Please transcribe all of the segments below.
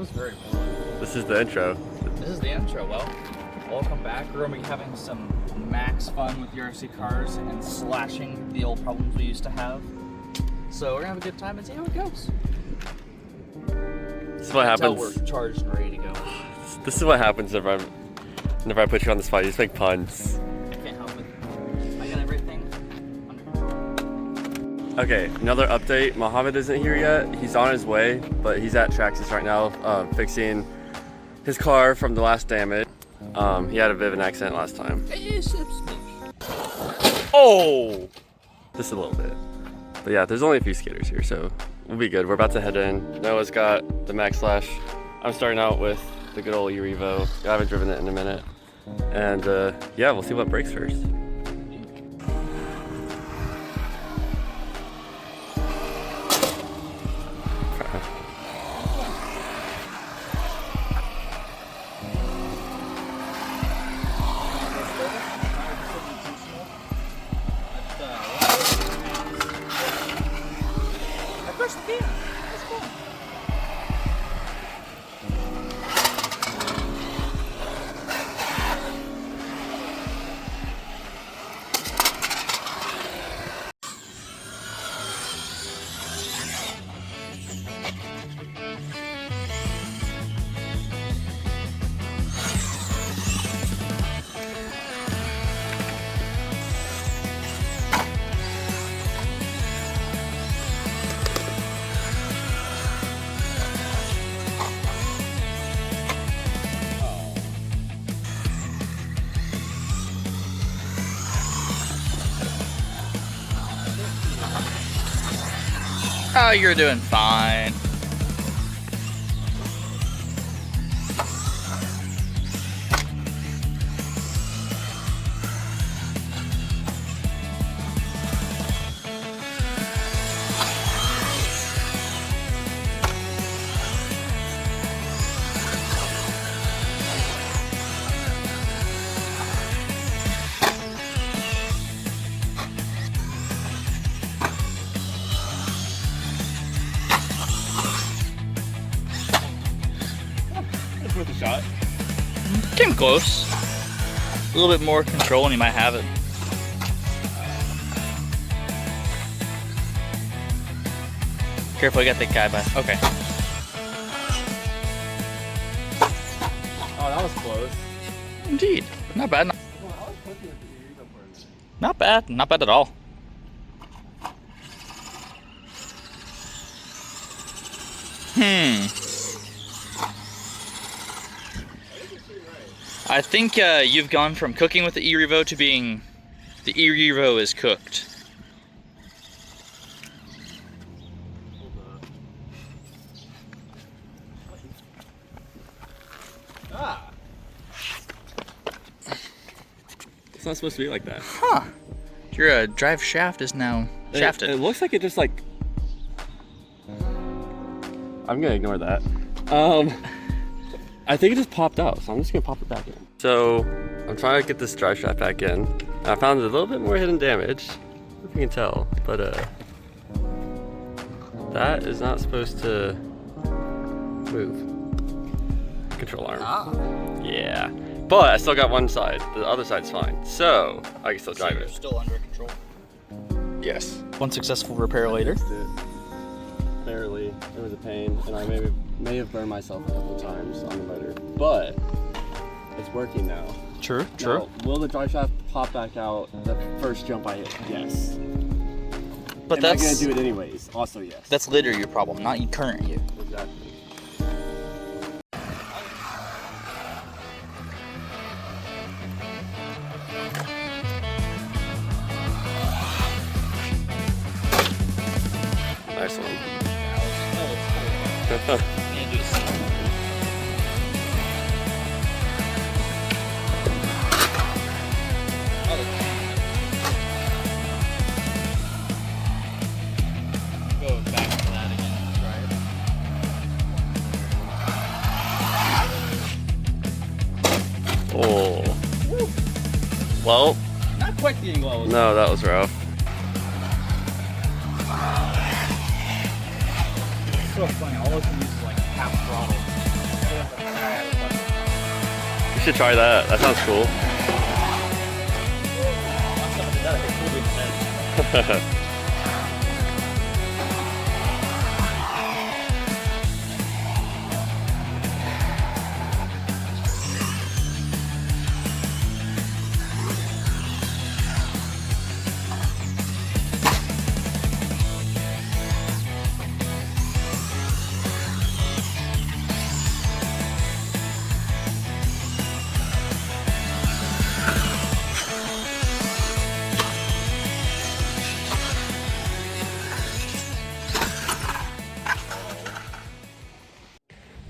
was very fun. This is the intro. This is the intro. Well, welcome back. We're going to be having some max fun with UFC cars and slashing the old problems we used to have. So we're going to have a good time and see how it goes. This is what happens. We're charged and ready to go. This is what happens whenever I put you on the spot. You just make puns. I can't help it. I got everything under control. Okay, another update. Mohammed isn't here yet. He's on his way, but he's at Traxxas right now fixing his car from the last damage. He had a bit of an accident last time. Oh! Just a little bit. But yeah, there's only a few skaters here, so we'll be good. We're about to head in. Noah's got the Max Slash. I'm starting out with the good old ERevo. I haven't driven it in a minute. And yeah, we'll see what breaks first. Oh, you're doing fine. Worth a shot. Came close. A little bit more control and you might have it. Careful, I got that guy by. Okay. Oh, that was close. Indeed. Not bad. Not bad. Not bad at all. I think you've gone from cooking with the ERevo to being the ERevo is cooked. Ah. It's not supposed to be like that. Huh. Your drive shaft is now shafted. It looks like it just like... I'm gonna ignore that. I think it just popped out, so I'm just gonna pop it back in. So I'm trying to get this drive shaft back in. I found a little bit more hidden damage, if you can tell, but that is not supposed to move. Control arm. Ah. Yeah, but I still got one side. The other side's fine, so I can still drive it. Still under control. Yes. One successful repair later. Barely. It was a pain, and I may have burned myself a couple times on the motor, but it's working now. True. Now, will the drive shaft pop back out the first jump I hit? Yes. But Am that's I gonna do it anyways? Also yes. That's later your problem, not your current you. Exactly. Nice one. Go back to that again. Try it. Oh. Well. Not quite the angle. No, that was rough. So funny. All of them use like half throttle. You should try that. That sounds cool.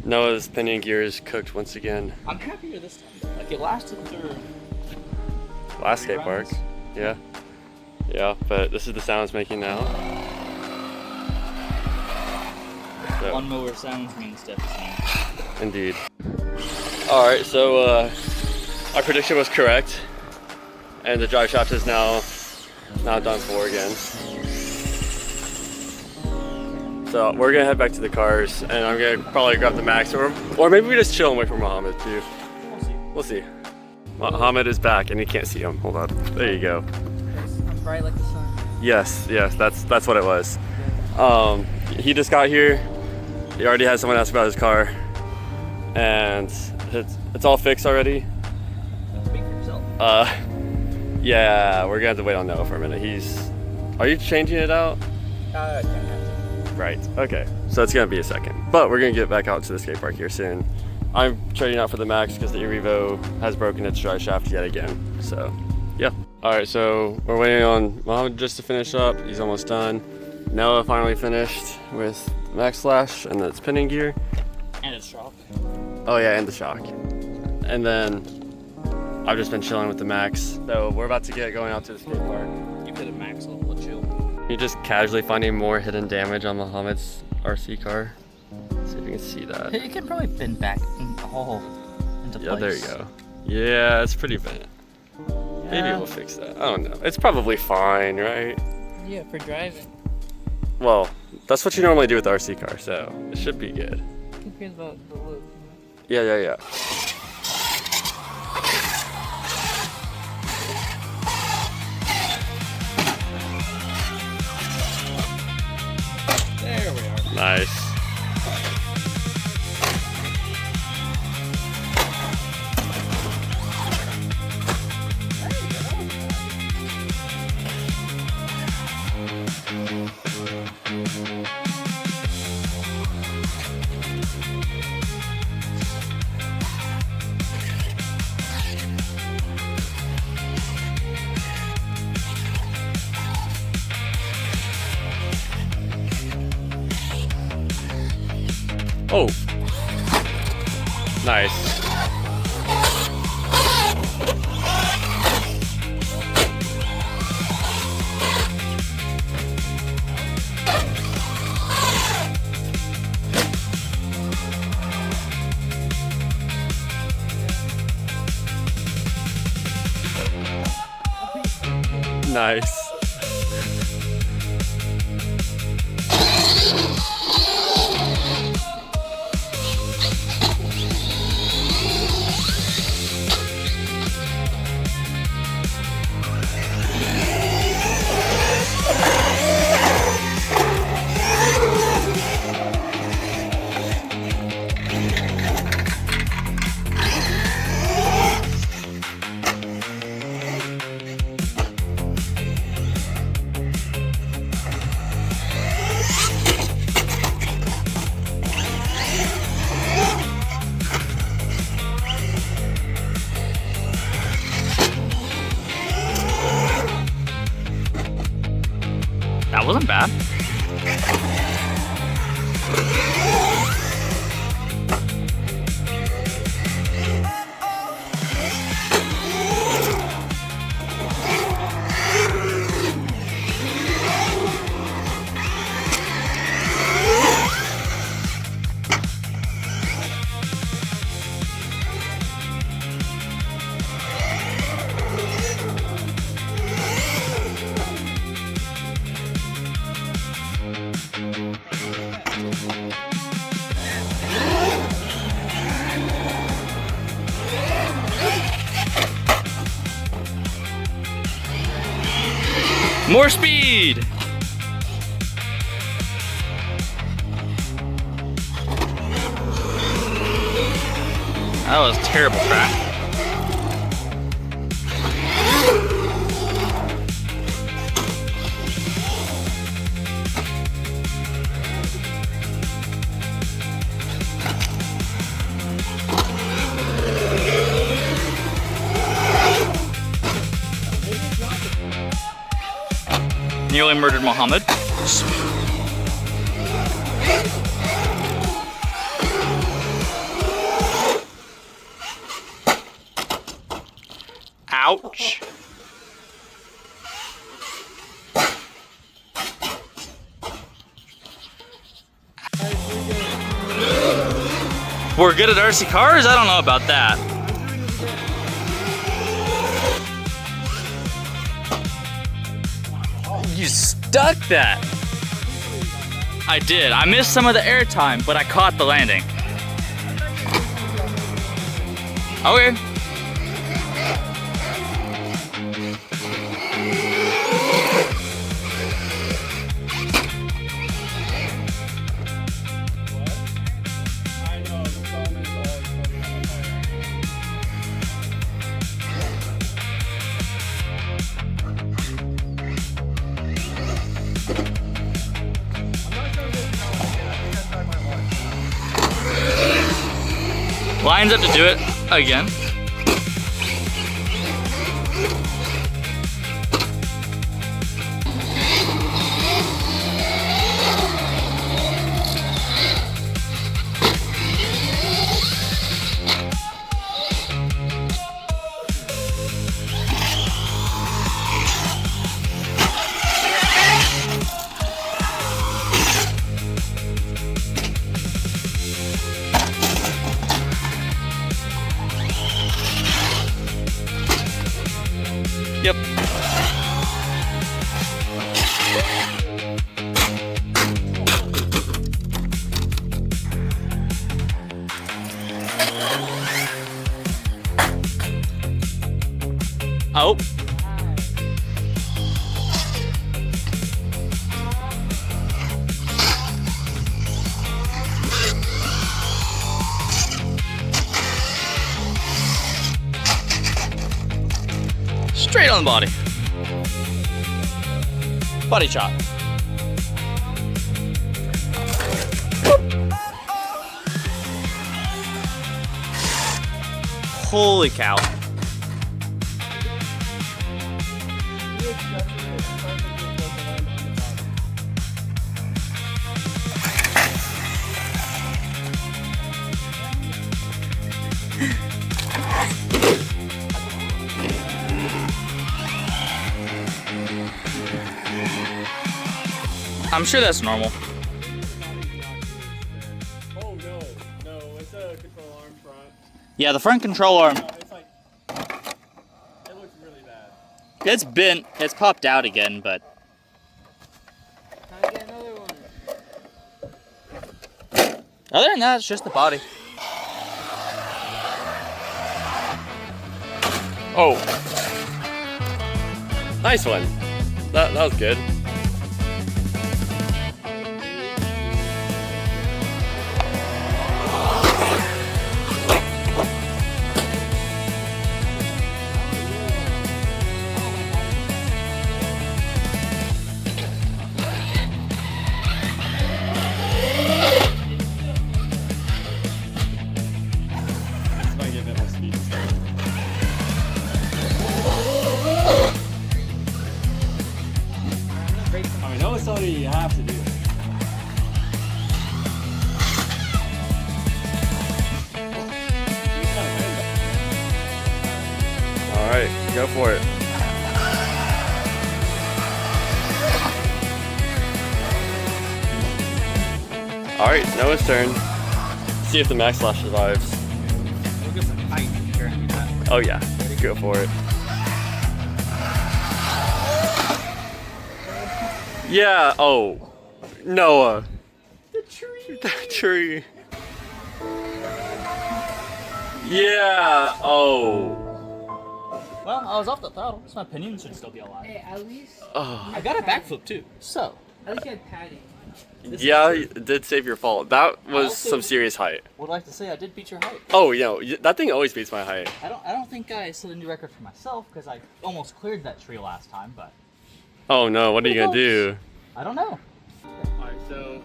Noah's pinion gear is cooked once again. I'm happier this time. Like it lasted through Last skate park. Yeah. Yeah, but this is the sound it's making now. So. Lawnmower sounds mean stuff. Indeed. Alright, so our prediction was correct. And the drive shaft is now done for again. So we're gonna head back to the cars, and I'm gonna probably grab the Max, or maybe we just chill and wait for Muhammad too. We'll see. Muhammad is back, and you can't see him. Hold on. There you go. I'm bright like the sun. Yes, that's what it was. He just got here. He already had someone ask about his car, and it's all fixed already. Speak for yourself. Yeah, we're gonna have to wait on Noah for a minute. Are you changing it out? I can't have to. Right, okay. So it's gonna be a second. But we're gonna get back out to the skate park here soon. I'm trading out for the Max because the ERevo has broken its drive shaft yet again. So, yeah. All right, so we're waiting on Muhammad just to finish up. He's almost done. Noah finally finished with the Max Slash and its pinning gear. And its shock. Oh yeah, and the shock. And then I've just been chilling with the Max. So we're about to get going out to the skate park. You've hit a max level of chill. You're just casually finding more hidden damage on Muhammad's RC car. See if you can see that. You can probably bend back into place. Yeah, there you go. Yeah, it's pretty bent. Yeah. Maybe we'll fix that. I don't know. It's probably fine, right? Yeah, for driving. Well, that's what you normally do with the RC car, so it should be good. Who cares about the look? Yeah. There we are. Nice. Oh, nice. Nice. More speed! That was a terrible track. Nearly murdered Muhammad. Ouch. We're good at RC cars? I don't know about that. You stuck that. I did. I missed some of the air time, but I caught the landing. Okay. Lines up to do it again. Yep. Oh. Straight on the body. Body chop. Holy cow. I'm sure that's normal. Oh no, it's a control arm front. Yeah, the front control arm. No, it's like, it looks really bad. It's bent. It's popped out again, but. Can I get another one? Other than that, it's just the body. Oh. Nice one. That was good. I know it's something you have to do. All right, go for it. All right, Noah's turn. See if the Max Slash survives. We'll get some height here and do that. Oh yeah, go for it. Yeah, oh, Noah. The tree. The tree. Yeah, oh. Well, I was off the throttle, so my pinions should still be alive. Hey, at least. Oh. I got a backflip too, so. At least you had padding. Yeah, it did save your fault. That was Also- some serious height. Would like to say I did beat your height. Oh, that thing always beats my height. I don't think I set a new record for myself because I almost cleared that tree last time, but Oh no, what are you gonna do? I don't know. Alright, so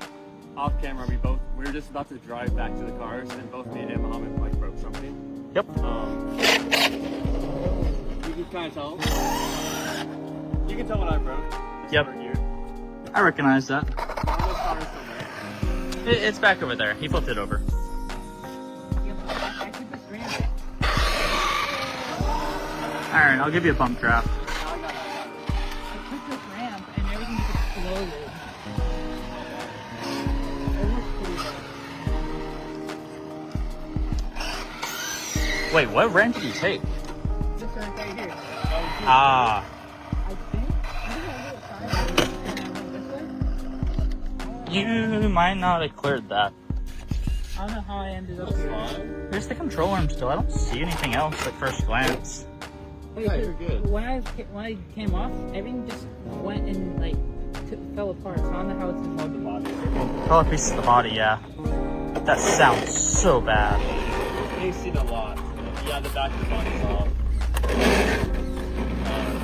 off camera, we were just about to drive back to the cars, and both me and Mohammed like broke something. Yep. You can kind of tell. You can tell what I broke. This Yep. part here. I recognize that. All those tires still there. It's back over there. He flipped it over. Yeah, but I took this ramp. Alright, I'll give you a bump draft. I took this ramp and everything just exploded. It looks pretty bad. Wait, what ramp did you take? This ramp right here. Ah. I think I did it sideways and I went this way. You might not have cleared that. I don't know how I ended up here. Here's the control arm still. I don't see anything else at first glance. Yeah, you're good. When I came off, everything just went and like fell apart. So I don't know how it's in the body. Oh, a piece of the body, yeah. That sounds so bad. You've seen a lot. Yeah, the back of the body's off. The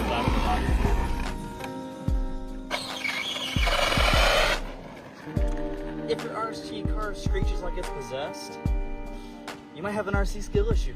back of the body. If your RC car screeches like it's possessed, you might have an RC skill issue.